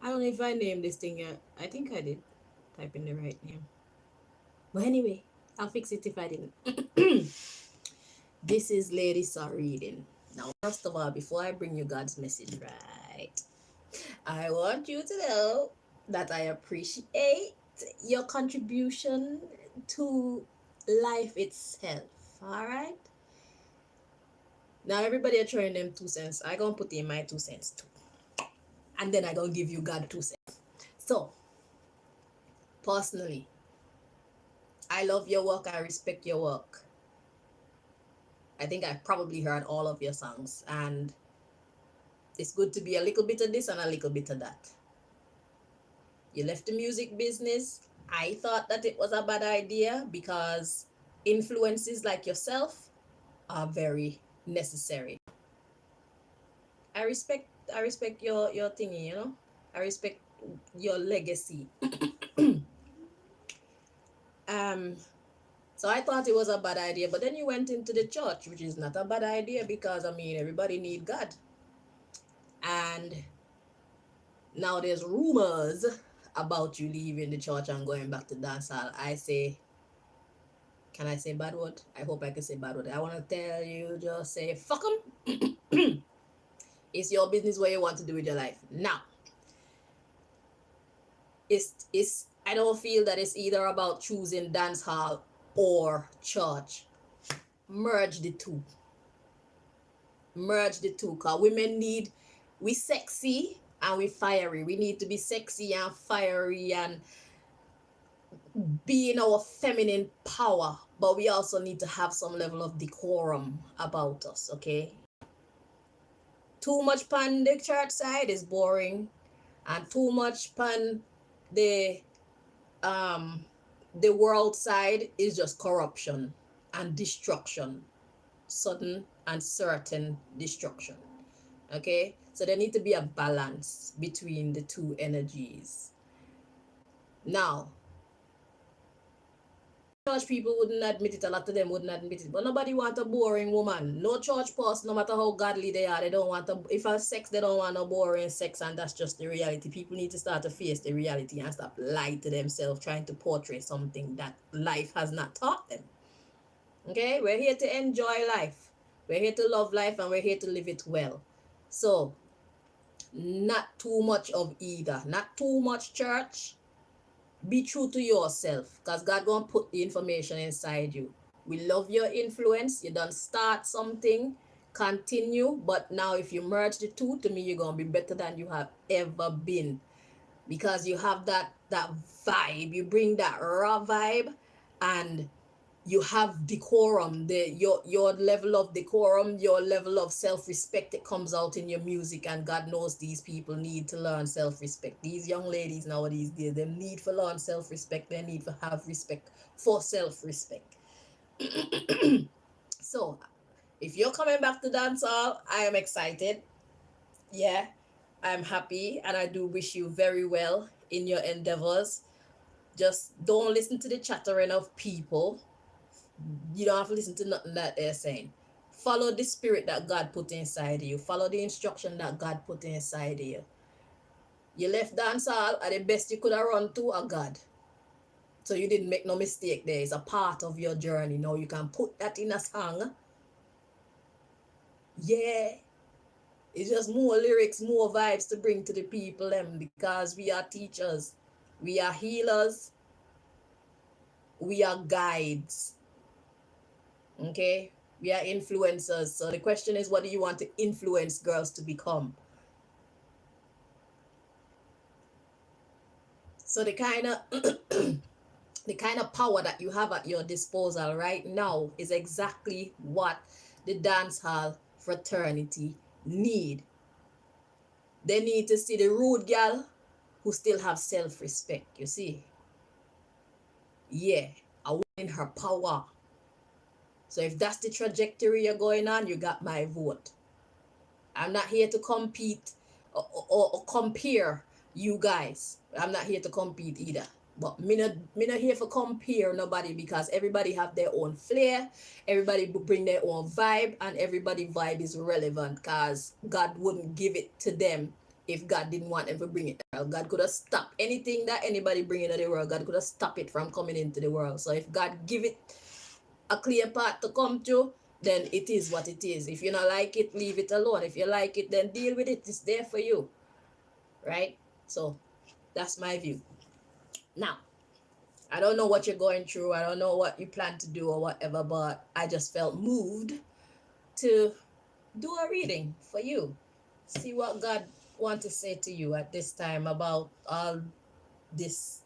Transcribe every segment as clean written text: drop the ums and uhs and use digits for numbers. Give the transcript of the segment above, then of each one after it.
I don't know if I named this thing yet. I think I did. Type in the right name. But anyway, I'll fix it if I didn't. This is Lady Saw reading. Now, first of all, before I bring you God's message, right, I want you to know that I appreciate your contribution to life itself. All right. Now everybody are throwing them 2 cents. I gonna put in my 2 cents too, and then I gonna give you God 2 cents. So personally, I love your work. I respect your work. I think I've probably heard all of your songs, and it's good to be a little bit of this and a little bit of that. You left the music business. I thought that it was a bad idea because influences like yourself are very necessary. I respect your thingy, you know. I respect your legacy. um so I thought it was a bad idea, but then you went into the church, which is not a bad idea because I mean everybody need God. And now there's rumors about you leaving the church and going back to dancehall. I say, can I say bad word? I hope I can say bad word. I want to tell you, just say fuck them. It's your business what you want to do with your life. Now, it's I don't feel that it's either about choosing dance hall or church. Merge the two. Merge the two. Cause women need, we sexy and we fiery. We need to be sexy and fiery and be in our feminine power. But we also need to have some level of decorum about us, okay? Too much pan the church side is boring, and too much pan the um the world side is just corruption and destruction, sudden and certain destruction. Okay, so there need to be a balance between the two energies. Now, church people wouldn't admit it, a lot of them wouldn't admit it, but nobody want a boring woman. No church person, no matter how godly they are, they don't want a, if a sex, they don't want a boring sex, and that's just the reality. People need to start to face the reality and stop lying to themselves, trying to portray something that life has not taught them. Okay, we're here to enjoy life, we're here to love life, and we're here to live it well. So not too much of either, not too much church. Be true to yourself, because God gonna put the information inside you. We love your influence. You don't start something, continue. But now if you merge the two, to me you're gonna be better than you have ever been, because you have that vibe. You bring that raw vibe, and you have decorum. Your level of decorum, your level of self-respect, it comes out in your music, and God knows these people need to learn self-respect. These young ladies nowadays, they need to learn self-respect. They need to have respect for self-respect. So if you're coming back to dancehall, I am excited. Yeah, I'm happy, and I do wish you very well in your endeavors. Just don't listen to the chattering of people. You don't have to listen to nothing that they're saying. Follow the spirit that God put inside you. Follow the instruction that God put inside you. You left dancehall, and the best you could have run to a God. So you didn't make no mistake there. It's a part of your journey. Now you can put that in a song. Yeah. It's just more lyrics, more vibes to bring to the people them, because we are teachers. We are healers. We are guides. Okay, we are influencers. So the question is, what do you want to influence girls to become? So the kind of the kind of power that you have at your disposal right now is exactly what the dancehall fraternity need. They need to see the rude girl who still have self-respect. You see, yeah, a woman in her power. So if that's the trajectory you're going on, you got my vote. I'm not here to compete or compare you guys. I'm not here to compete either. But me not here for compare nobody, because everybody have their own flair, everybody bring their own vibe, and everybody vibe is relevant, because God wouldn't give it to them if God didn't want them to bring it. God could have stopped anything that anybody bring into the world. God could have stopped it from coming into the world. So if God give it a clear path to come to, then it is what it is. If you don't like it, leave it alone. If you like it, then deal with it. It's there for you, right? So that's my view. Now, I don't know what you're going through. I don't know what you plan to do or whatever, but I just felt moved to do a reading for you. See what God wants to say to you at this time about all this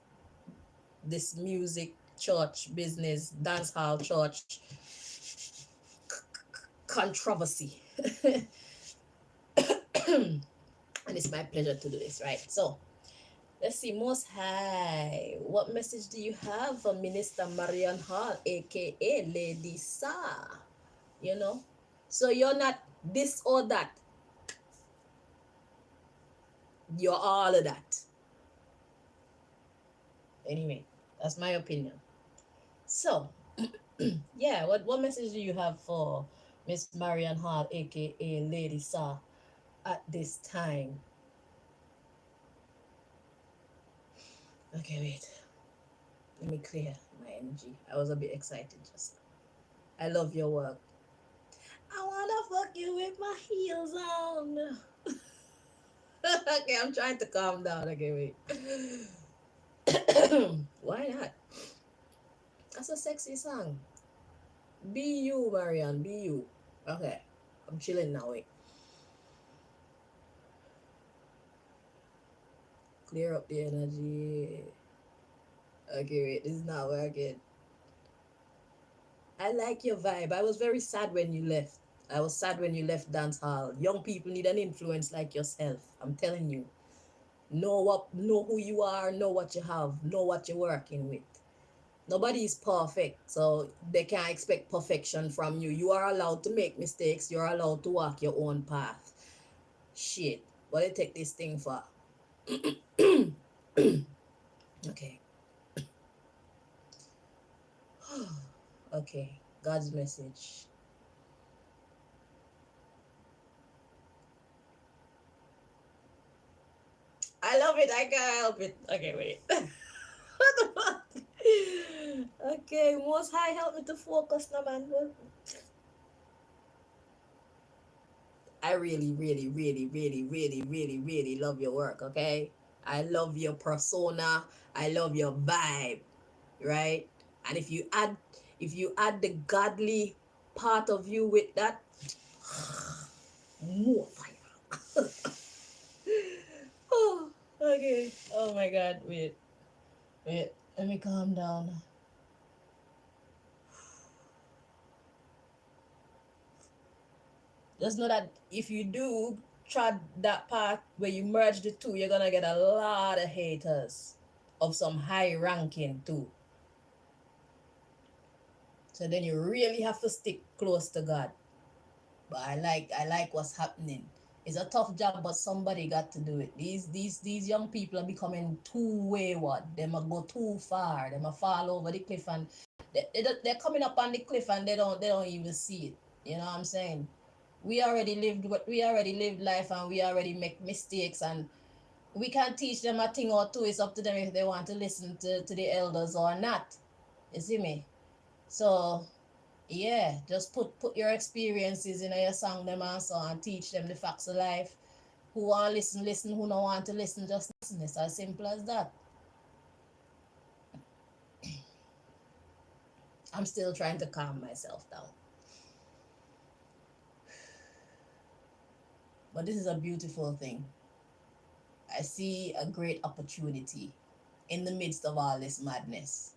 music, church, business, dance hall, church controversy. And it's my pleasure to do this, right? So let's see, Most High, what message do you have for Minister Marion Hall, aka Lady Sa? You know, so you're not this or that, you're all of that. Anyway, that's my opinion. So yeah, what message do you have for Miss Marion Hall, aka Lady Sa, at this time? Okay, wait. Let me clear my energy. I was a bit excited just now. I love your work. I wanna fuck you with my heels on. Okay, I'm trying to calm down. Okay, wait. Why not? That's a sexy song. Be you, Marion. Be you. Okay, I'm chilling now. Wait. Clear up the energy. Okay, wait. This is not working. I like your vibe. I was very sad when you left. I was sad when you left dance hall. Young people need an influence like yourself. I'm telling you. Know who you are, know what you have, know what you're working with. Nobody is perfect, so they can't expect perfection from you. You are allowed to make mistakes. You're allowed to walk your own path. Shit. What do you take this thing for? Okay. Okay. God's message. I love it. I can't help it. Okay, wait. What the fuck? Okay, Most High, help me to focus now, man. I really, really, really, really, really, really, really love your work, okay? I love your persona. I love your vibe, right? And if you add the godly part of you with that, more fire. Oh, okay. Oh my God. Wait. Let me calm down. Just know that if you do try that part where you merge the two, you're gonna get a lot of haters of some high ranking too. So then you really have to stick close to God. But I like what's happening. It's a tough job, but somebody got to do it. These young people are becoming too wayward. They might go too far. They might fall over the cliff, and they're coming up on the cliff and they don't even see it. You know what I'm saying? We already lived life, and we already make mistakes, and we can teach them a thing or two. It's up to them if they want to listen to the elders or not. You see me? So yeah, just put your experiences in your song them and so and teach them the facts of life. Who want to listen, listen. Who don't want to listen, just listen. It's as simple as that. I'm still trying to calm myself down. But this is a beautiful thing. I see a great opportunity in the midst of all this madness.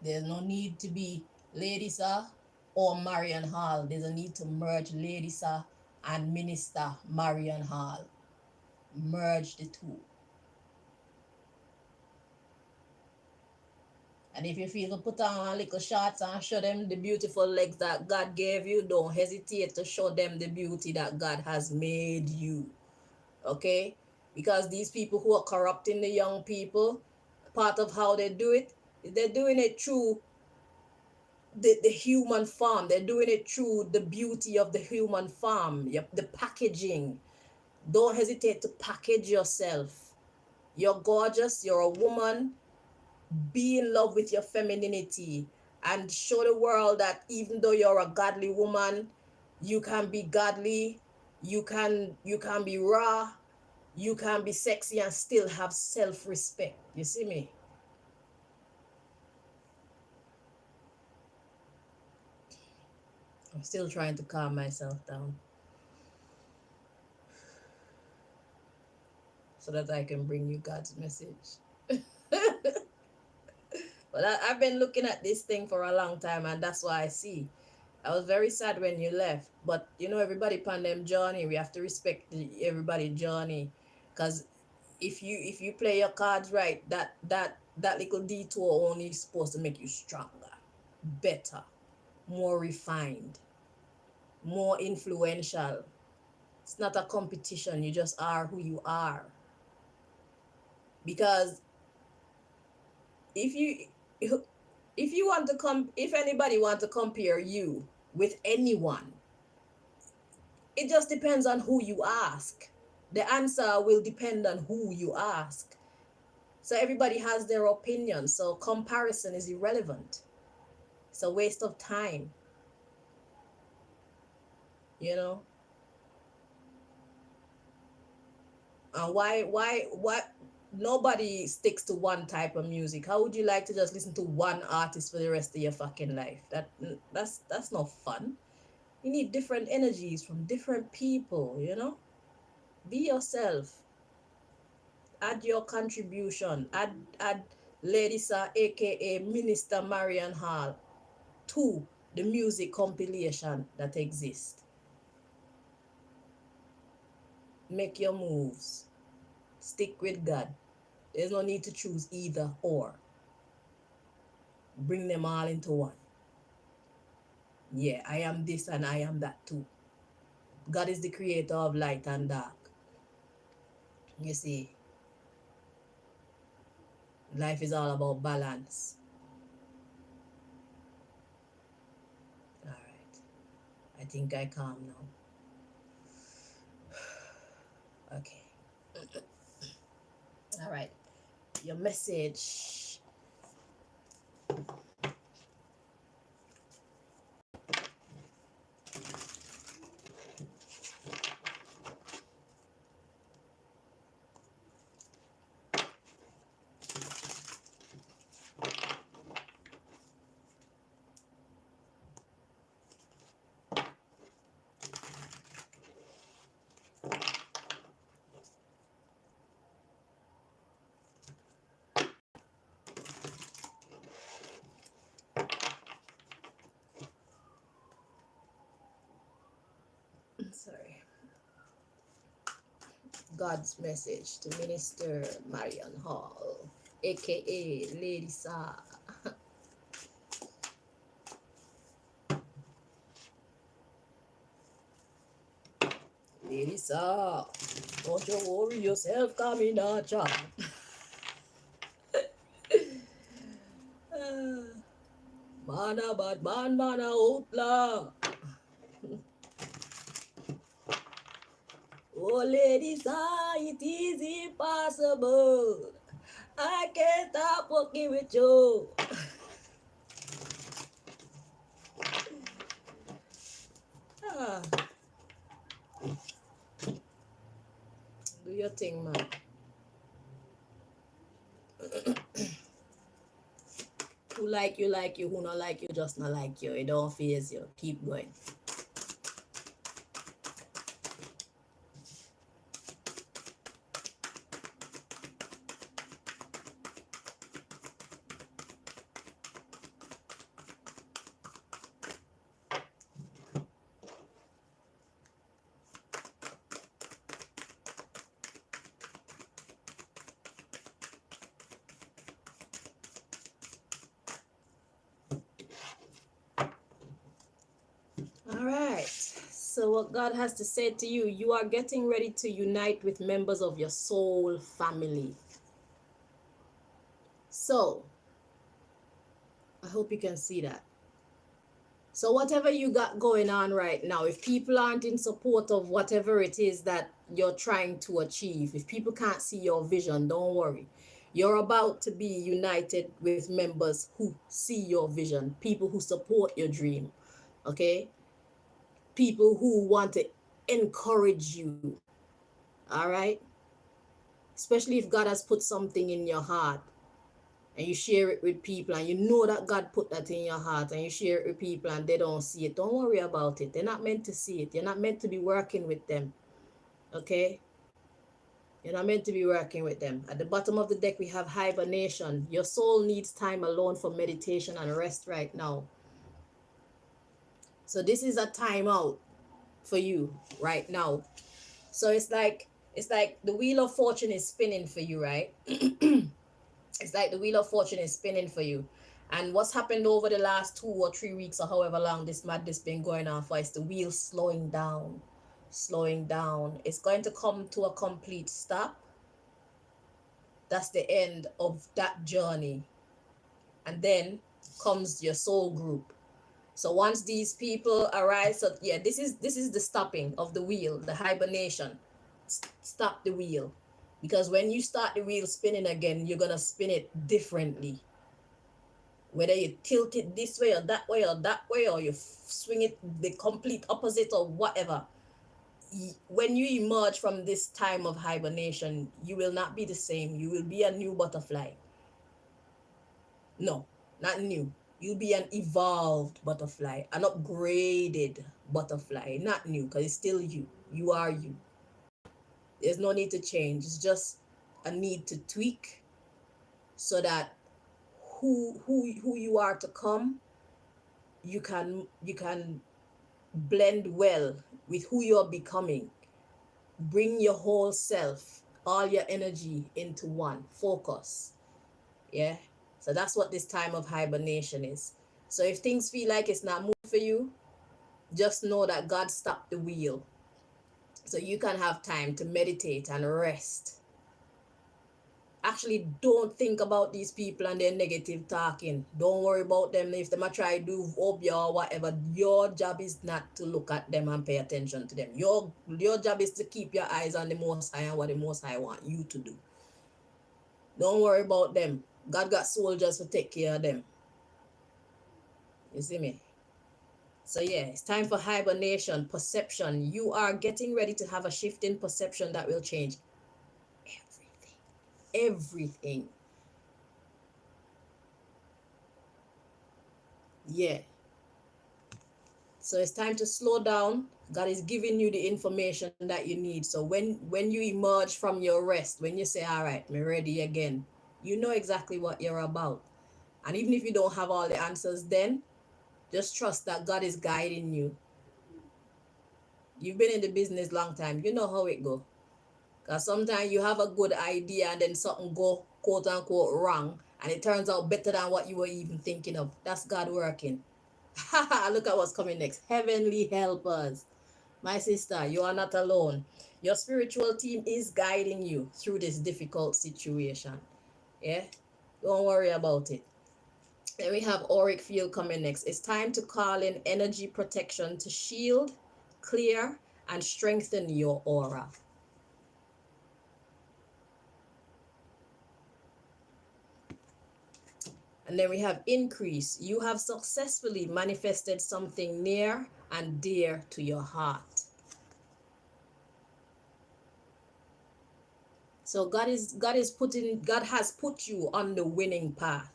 There's no need to be Lady Sa or Marion Hall. There's a need to merge Lady Sa and Minister Marion Hall. Merge the two. And if you feel to put on a little shots and show them the beautiful legs that God gave you, don't hesitate to show them the beauty that God has made you. Okay? Because these people who are corrupting the young people, part of how they do it, they're doing it through the human form. They're doing it through the beauty of the human form. Yep, the packaging. Don't hesitate to package yourself. You're gorgeous. You're a woman. Be in love with your femininity and show the world that even though you're a godly woman, you can be godly. You can be raw. You can be sexy and still have self-respect. You see me? I'm still trying to calm myself down so that I can bring you God's message. But I've been looking at this thing for a long time, and that's why I see. I was very sad when you left, but you know, everybody pan them journey. We have to respect everybody journey, because if you play your cards right, that little detour only is supposed to make you stronger, better, more refined, more influential. It's not a competition. You just are who you are. Because if you if you want to come if anybody want to compare you with anyone, it just depends on who you ask. The answer will depend on who you ask. So everybody has their opinion. So comparison is irrelevant. It's a waste of time. You know? And why nobody sticks to one type of music? How would you like to just listen to one artist for the rest of your fucking life? That's not fun. You need different energies from different people, you know? Be yourself. Add your contribution. Add Lady Sa, aka Minister Marion Hall, to the music compilation that exists. Make your moves. Stick with God. There's no need to choose either or. Bring them all into one. Yeah, I am this and I am that too. God is the creator of light and dark. You see, life is all about balance. All right. I think I calm now. Okay. All right. Your message. Sorry. God's message to Minister Marion Hall, aka Lady Sa. Lady Sa, don't you worry yourself, come in a chat. Mana bad man, mana outlaw. Oh, Lady Sa, it is impossible. I can't stop working with you. Ah. Do your thing, man. Who like you, who not like you, just not like you. It don't faze you. Keep going. All right. So what God has to say to you, you are getting ready to unite with members of your soul family. So, I hope you can see that. So whatever you got going on right now, if people aren't in support of whatever it is that you're trying to achieve, if people can't see your vision, don't worry. You're about to be united with members who see your vision, people who support your dream, okay? People who want to encourage you, all right? Especially if God has put something in your heart and you share it with people and you know that God put that in your heart and you share it with people and they don't see it, don't worry about it. They're not meant to see it. You're not meant to be working with them, okay? You're not meant to be working with them. At the bottom of the deck, we have hibernation. Your soul needs time alone for meditation and rest right now. So this is a timeout for you right now. So it's like the wheel of fortune is spinning for you, right? It's like the wheel of fortune is spinning for you. And what's happened over the last 2 or 3 weeks or however long this madness been going on for is the wheel slowing down, slowing down. It's going to come to a complete stop. That's the end of that journey. And then comes your soul group. So once these people arise, so yeah, this is the stopping of the wheel, the hibernation. Stop the wheel. Because when you start the wheel spinning again, you're gonna spin it differently. Whether you tilt it this way or that way or that way, or you swing it the complete opposite or whatever. When you emerge from this time of hibernation, you will not be the same. You will be a new butterfly. No, not new. You'll be an evolved butterfly, an upgraded butterfly, not new, because it's still you. You are you. There's no need to change. It's just a need to tweak so that who you are to come, you can blend well with who you're becoming. Bring your whole self, all your energy into one. Focus. Yeah. So that's what this time of hibernation is. So if things feel like it's not moving for you, just know that God stopped the wheel. So you can have time to meditate and rest. Actually, don't think about these people and their negative talking. Don't worry about them. If they might try to do up you or whatever, your job is not to look at them and pay attention to them. Your job is to keep your eyes on the Most High and what the Most High want you to do. Don't worry about them. God got soldiers to take care of them. You see me? So yeah, it's time for hibernation, perception. You are getting ready to have a shift in perception that will change everything. Everything. Yeah. So it's time to slow down. God is giving you the information that you need. So when you emerge from your rest, when you say, all right, I'm ready again, you know exactly what you're about. And even if you don't have all the answers then, just trust that God is guiding you. You've been in the business long time. You know how it go. Because sometimes you have a good idea and then something go quote unquote wrong and it turns out better than what you were even thinking of. That's God working. Look at what's coming next. Heavenly helpers. My sister, you are not alone. Your spiritual team is guiding you through this difficult situation. Yeah? Don't worry about it. Then we have auric field coming next. It's time to call in energy protection to shield, clear, and strengthen your aura. And then we have increase. You have successfully manifested something near and dear to your heart. So God has put you on the winning path.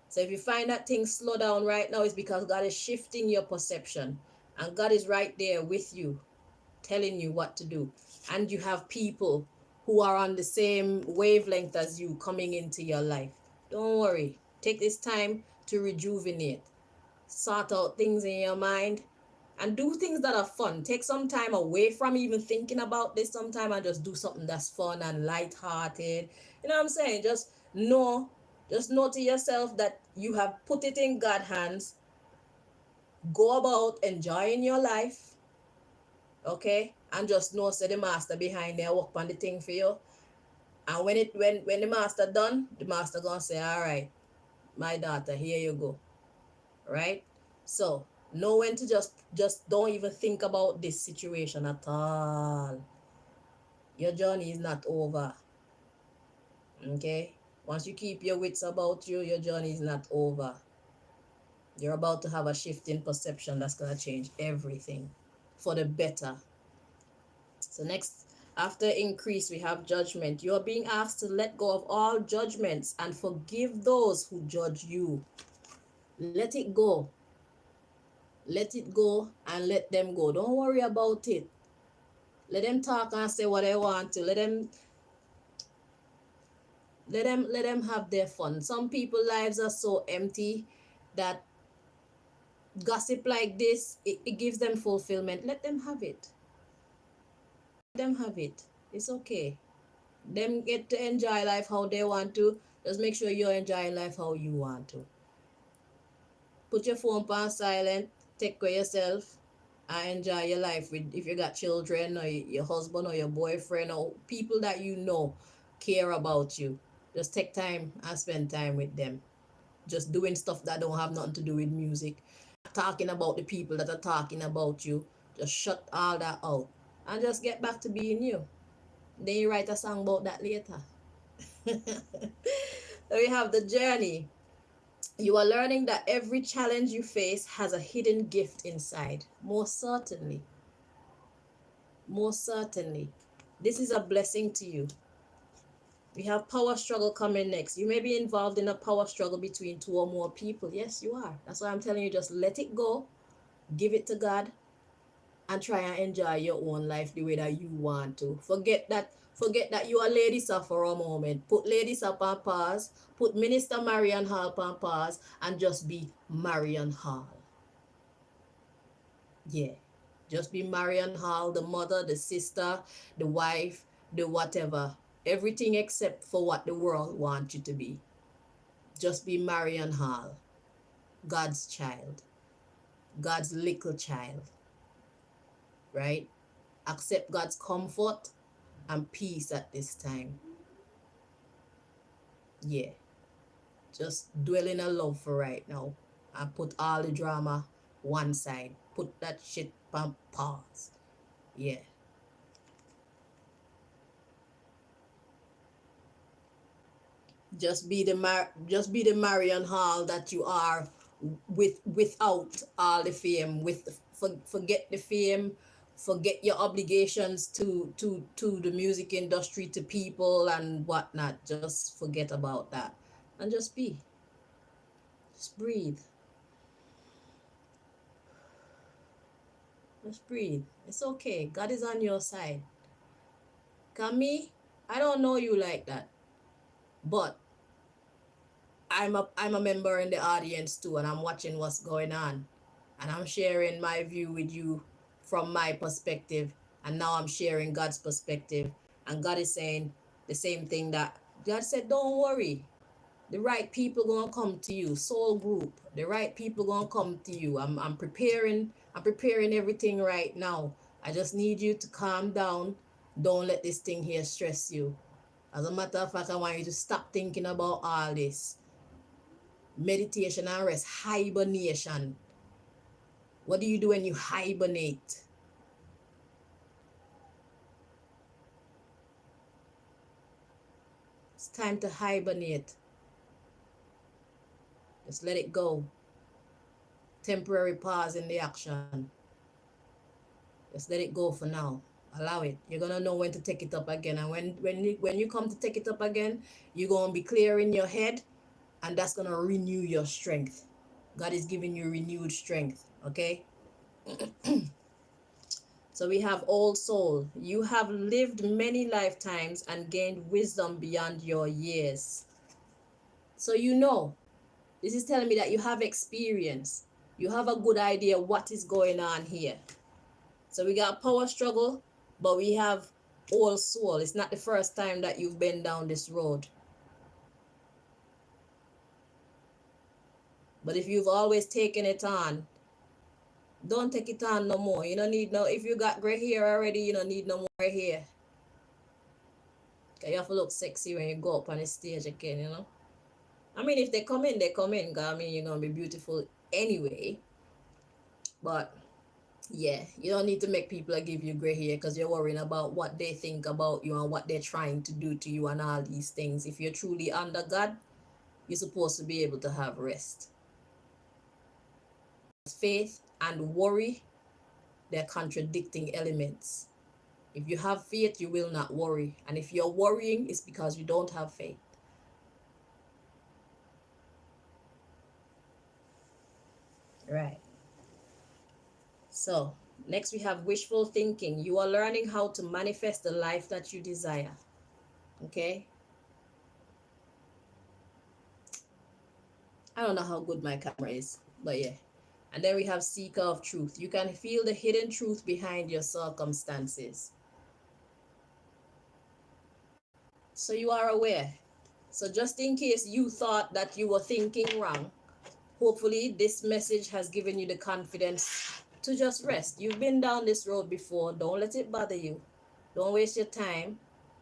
So if you find that things slow down right now, it's because God is shifting your perception. And God is right there with you, telling you what to do. And you have people who are on the same wavelength as you coming into your life. Don't worry. Take this time to rejuvenate. Sort out things in your mind. And do things that are fun. Take some time away from even thinking about this sometime and just do something that's fun and lighthearted. You know what I'm saying? Just know to yourself that you have put it in God's hands. Go about enjoying your life. Okay? And just know say the master behind there work on the thing for you. And when the master done, the master gonna say, all right, my daughter, here you go. Right? So know when to just don't even think about this situation at all. Your journey is not over. Okay? Once you keep your wits about you, your journey is not over. You're about to have a shift in perception that's going to change everything for the better. So next, after increase, we have judgment. You are being asked to let go of all judgments and forgive those who judge you. Let it go. Let it go and let them go. Don't worry about it. Let them talk and say what they want to. Let them have their fun. Some people lives are so empty that gossip like this, it gives them fulfillment. Let them have it. Let them have it. It's okay. Them get to enjoy life how they want to. Just make sure you're enjoying life how you want to. Put your phone on silent, take care of yourself, and enjoy your life with, if you got children or your husband or your boyfriend or people that you know care about you. Just take time and spend time with them. Just doing stuff that don't have nothing to do with music. Talking about the people that are talking about you. Just shut all that out. And just get back to being you. Then you write a song about that later. We have the journey. You are learning that every challenge you face has a hidden gift inside. Most certainly. Most certainly. This is a blessing to you. We have power struggle coming next. You may be involved in a power struggle between two or more people. Yes, you are. That's why I'm telling you, just let it go, give it to God, and try and enjoy your own life the way that you want to. Forget that you are Lady Sa for a moment. Put Lady Sa on pause, put Minister Marion Hall on pause, and just be Marion Hall. Yeah. Just be Marion Hall, the mother, the sister, the wife, the whatever. Everything except for what the world wants you to be. Just be Marion Hall, God's child, God's little child, right? Accept God's comfort and peace at this time. Yeah. Just dwell in a love for right now and put all the drama one side. Put that shit on pause. Yeah. Just be the Marion Hall that you are without all the fame. Forget the fame, forget your obligations to the music industry, to people and whatnot. Just forget about that and just be. Just breathe. Just breathe. It's okay. God is on your side. Kami, I don't know you like that, but I'm a member in the audience too, and I'm watching what's going on, and I'm sharing my view with you from my perspective, and now I'm sharing God's perspective, and God is saying the same thing that God said. Don't worry, the right people gonna come to you. Soul group, the right people gonna come to you. I'm preparing everything right now. I just need you to calm down. Don't let this thing here stress you. As a matter of fact, I want you to stop thinking about all this. Meditation and rest. Hibernation. What do you do when you hibernate? It's time to hibernate. Just let it go. Temporary pause in the action. Just let it go for now. Allow it. You're gonna know when to take it up again. And when you come to take it up again, you're gonna be clear in your head, and that's gonna renew your strength. God is giving you renewed strength. Okay? So we have old soul. You have lived many lifetimes and gained wisdom beyond your years. So you know, this is telling me that you have experience. You have a good idea what is going on here. So we got power struggle, but we have old soul. It's not the first time that you've been down this road. But if you've always taken it on, don't take it on no more. You don't need no, if you got gray hair already, you don't need no more gray hair. You have to look sexy when you go up on the stage again, you know. I mean, if they come in, they come in. I mean, you're going to be beautiful anyway. But yeah, you don't need to make people give you gray hair because you're worrying about what they think about you and what they're trying to do to you and all these things. If you're truly under God, you're supposed to be able to have rest. Faith and worry, they're contradicting elements. If you have faith, you will not worry. And if you're worrying, it's because you don't have faith. Right. So, next we have wishful thinking. You are learning how to manifest the life that you desire. Okay? I don't know how good my camera is, but yeah. And then we have seeker of truth. You can feel the hidden truth behind your circumstances. So you are aware. So just in case you thought that you were thinking wrong, hopefully this message has given you the confidence to just rest. You've been down this road before. Don't let it bother you. Don't waste your time.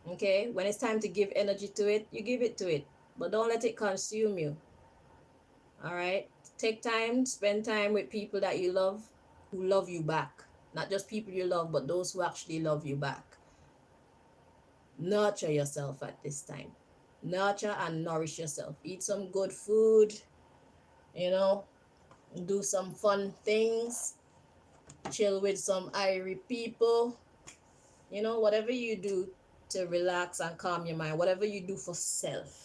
Okay? When it's time to give energy to it, you give it to it. But don't let it consume you. All right? Take time, spend time with people that you love, who love you back. Not just people you love, but those who actually love you back. Nurture yourself at this time. Nurture and nourish yourself. Eat some good food, you know, do some fun things, chill with some irie people, you know, whatever you do to relax and calm your mind, whatever you do for self,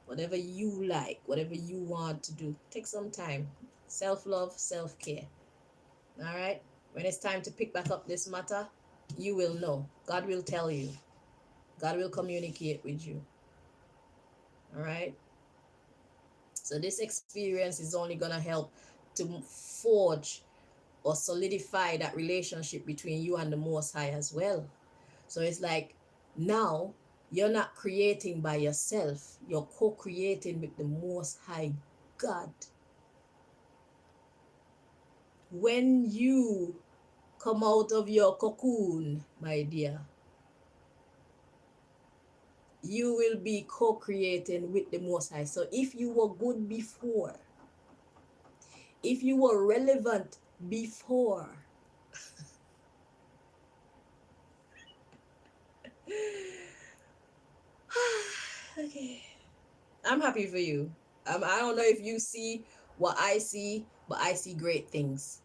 whatever you like, whatever you want to do, take some time. Self-love, self-care. All right? When it's time to pick back up this matter, you will know. God will tell you. God will communicate with you. All right? So this experience is only going to help to forge or solidify that relationship between you and the Most High as well. So it's like now you're not creating by yourself, you're co-creating with the Most High God. When you come out of your cocoon, my dear, you will be co-creating with the Most High. So if you were good before, if you were relevant before, okay, I'm happy for you. I don't know if you see what I see, but I see great things.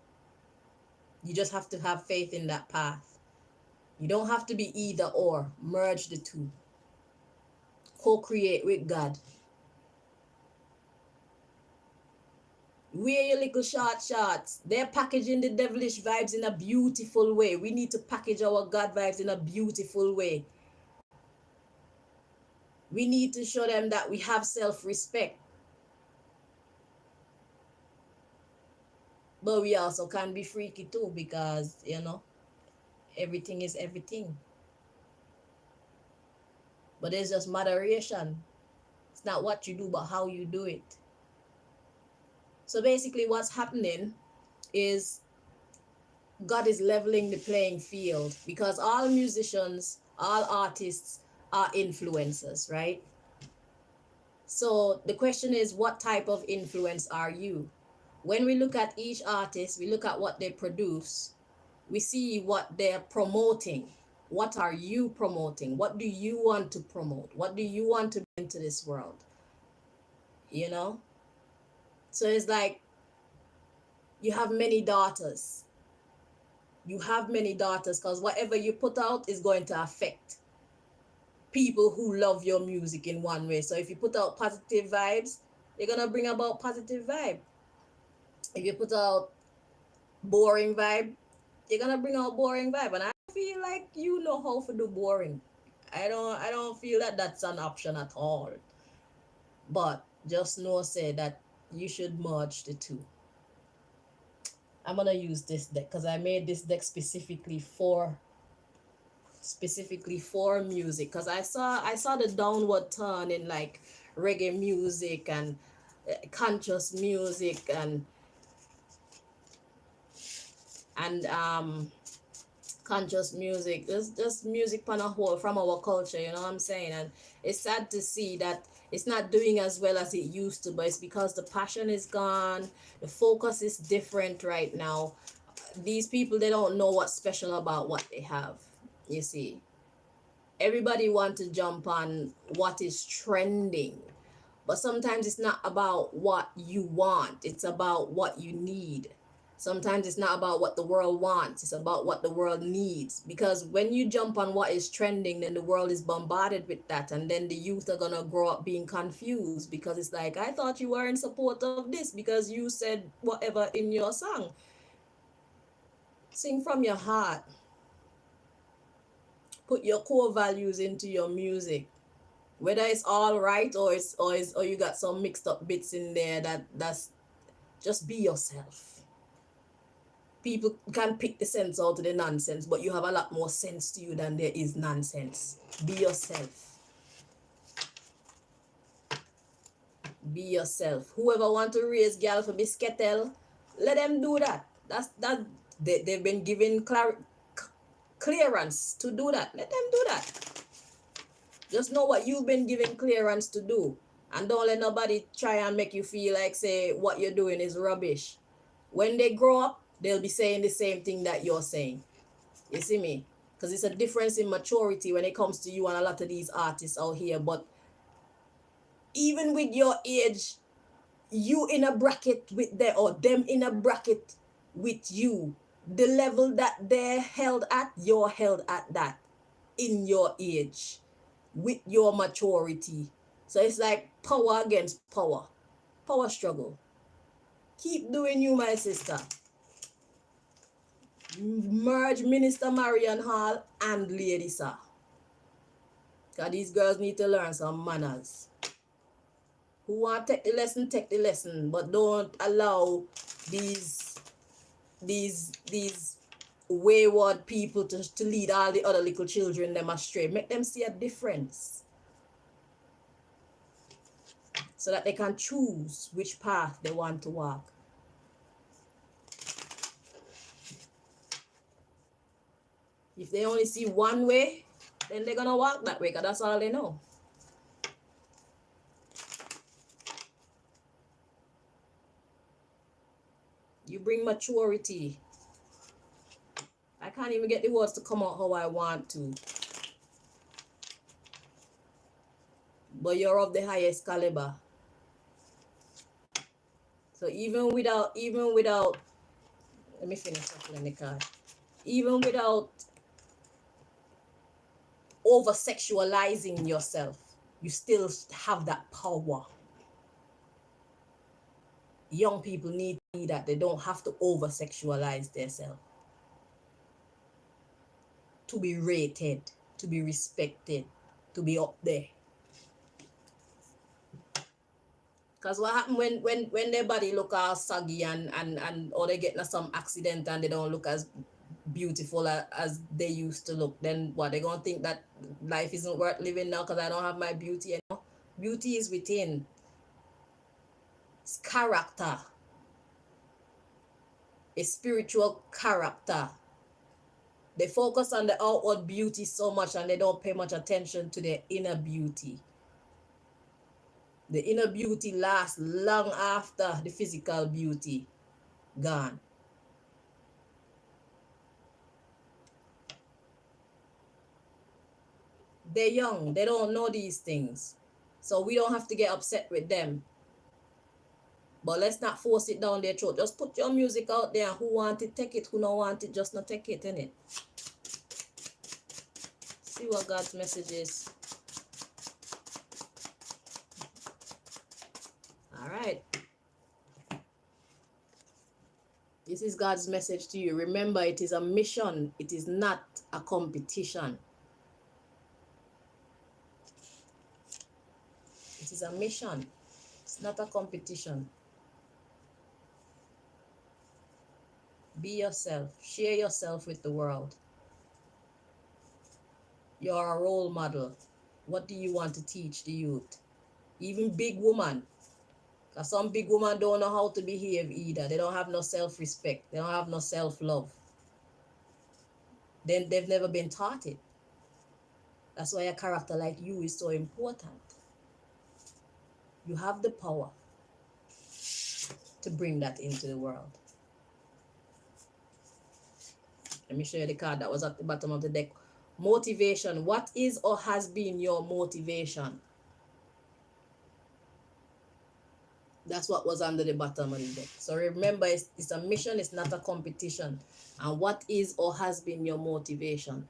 You just have to have faith in that path. You don't have to be either or. Merge the two. Co-create with God. Wear your little short shorts. They're packaging the devilish vibes in a beautiful way. We need to package our God vibes in a beautiful way. We need to show them that we have self-respect. But we also can be freaky too because, you know, everything is everything. But there's just moderation. It's not what you do, but how you do it. So basically what's happening is God is leveling the playing field because all musicians, all artists are influencers, right? So the question is, what type of influence are you? When we look at each artist, we look at what they produce, we see what they're promoting. What are you promoting? What do you want to promote? What do you want to bring to this world? You know? So it's like you have many daughters. You have many daughters because whatever you put out is going to affect people who love your music in one way. So if you put out positive vibes, you're going to bring about positive vibe. If you put out boring vibe, you're going to bring out boring vibe. And I feel like you know how to do boring. I don't feel that that's an option at all. But just know, say that you should merge the two. I'm gonna use this deck because I made this deck specifically for music because I saw the downward turn in like reggae music and conscious music and conscious music, just music on a whole from our culture, you know what I'm saying? And it's sad to see that It's not doing as well as it used to, but it's because the passion is gone. The focus is different right now. These people, they don't know what's special about what they have. You see, everybody want to jump on what is trending, but sometimes it's not about what you want, it's about what you need. Sometimes it's not about what the world wants, it's about what the world needs. Because when you jump on what is trending, then the world is bombarded with that, and then the youth are gonna grow up being confused, because it's like, I thought you were in support of this because you said whatever in your song. Sing from your heart. Put your core values into your music. Whether it's all right or you got some mixed up bits in there, that's just be yourself. People can pick the sense out of the nonsense, but you have a lot more sense to you than there is nonsense. Be yourself. Be yourself. Whoever want to raise girl for biscuitel, let them do that. They've been given clearance to do that. Let them do that. Just know what you've been given clearance to do. And don't let nobody try and make you feel like, say, what you're doing is rubbish. When they grow up, they'll be saying the same thing that you're saying. You see me? Because it's a difference in maturity when it comes to you and a lot of these artists out here. But even with your age, you in a bracket with them, or them in a bracket with you. The level that they're held at, you're held at that in your age, with your maturity. So it's like power against power. Power struggle. Keep doing you, my sister. Merge Minister Marion Hall and Lady Sir. Because these girls need to learn some manners. Who want to take the lesson, but don't allow these wayward people to lead all the other little children them astray. Make them see a difference, so that they can choose which path they want to walk. If they only see one way, then they're gonna walk that way, because that's all they know. You bring maturity. I can't even get the words to come out how I want to. But you're of the highest caliber. So even without, let me finish shuffling the card. Even without over sexualizing yourself, you still have that power. Young people need that. They don't have to over sexualize themselves to be rated, to be respected, to be up there. Because what happens when their body look all saggy and or they get some accident and they don't look as beautiful as they used to look, then what, they gonna think that life isn't worth living now because I don't have my beauty anymore? Beauty is within. It's character. A spiritual character. They focus on the outward beauty so much and they don't pay much attention to their inner beauty. The inner beauty lasts long after the physical beauty gone. They're young. They don't know these things. So we don't have to get upset with them. But let's not force it down their throat. Just put your music out there. Who want it, take it. Who don't want it, just not take it, innit? See what God's message is. All right. This is God's message to you. Remember, it is a mission. It is not a competition. It is a mission. It's not a competition. Be yourself. Share yourself with the world. You're a role model. What do you want to teach the youth? Even big woman. Because some big women don't know how to behave either. They don't have no self-respect. They don't have no self-love. Then they've never been taught it. That's why a character like you is so important. You have the power to bring that into the world. Let me show you the card that was at the bottom of the deck. Motivation. What is or has been your motivation? That's what was under the bottom of the deck. So remember, it's a mission, it's not a competition. And what is or has been your motivation?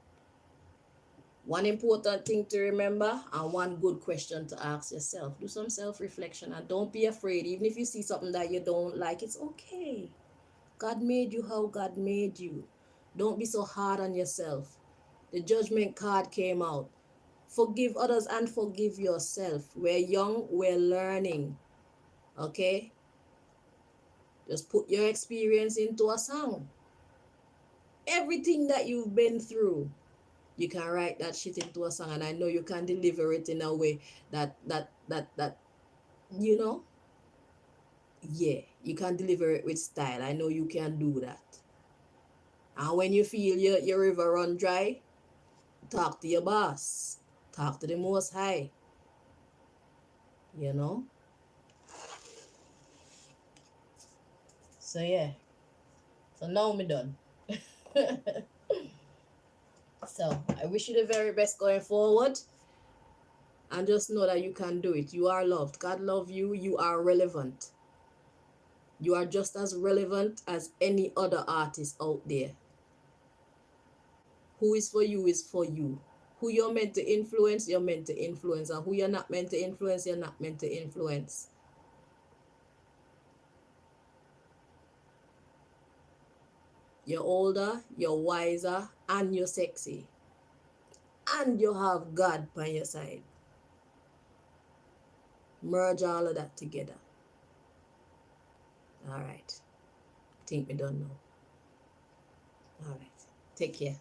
One important thing to remember and one good question to ask yourself. Do some self-reflection and don't be afraid. Even if you see something that you don't like, it's okay. God made you how God made you. Don't be so hard on yourself. The judgment card came out. Forgive others and forgive yourself. We're young, we're learning. Okay? Just put your experience into a song. Everything that you've been through, you can write that shit into a song, and I know you can deliver it in a way that you know, yeah, you can deliver it with style. I know you can do that. And when you feel your river run dry, talk to your boss, talk to the Most High, you know. So yeah, so now me done. So I wish you the very best going forward. And just know that you can do it. You are loved. God loves you. You are relevant. You are just as relevant as any other artist out there. Who is for you is for you. Who you're meant to influence, you're meant to influence. And who you're not meant to influence, you're not meant to influence. You're older, you're wiser, and you're sexy. And you have God by your side. Merge all of that together. All right. I think we don't know. All right. Take care.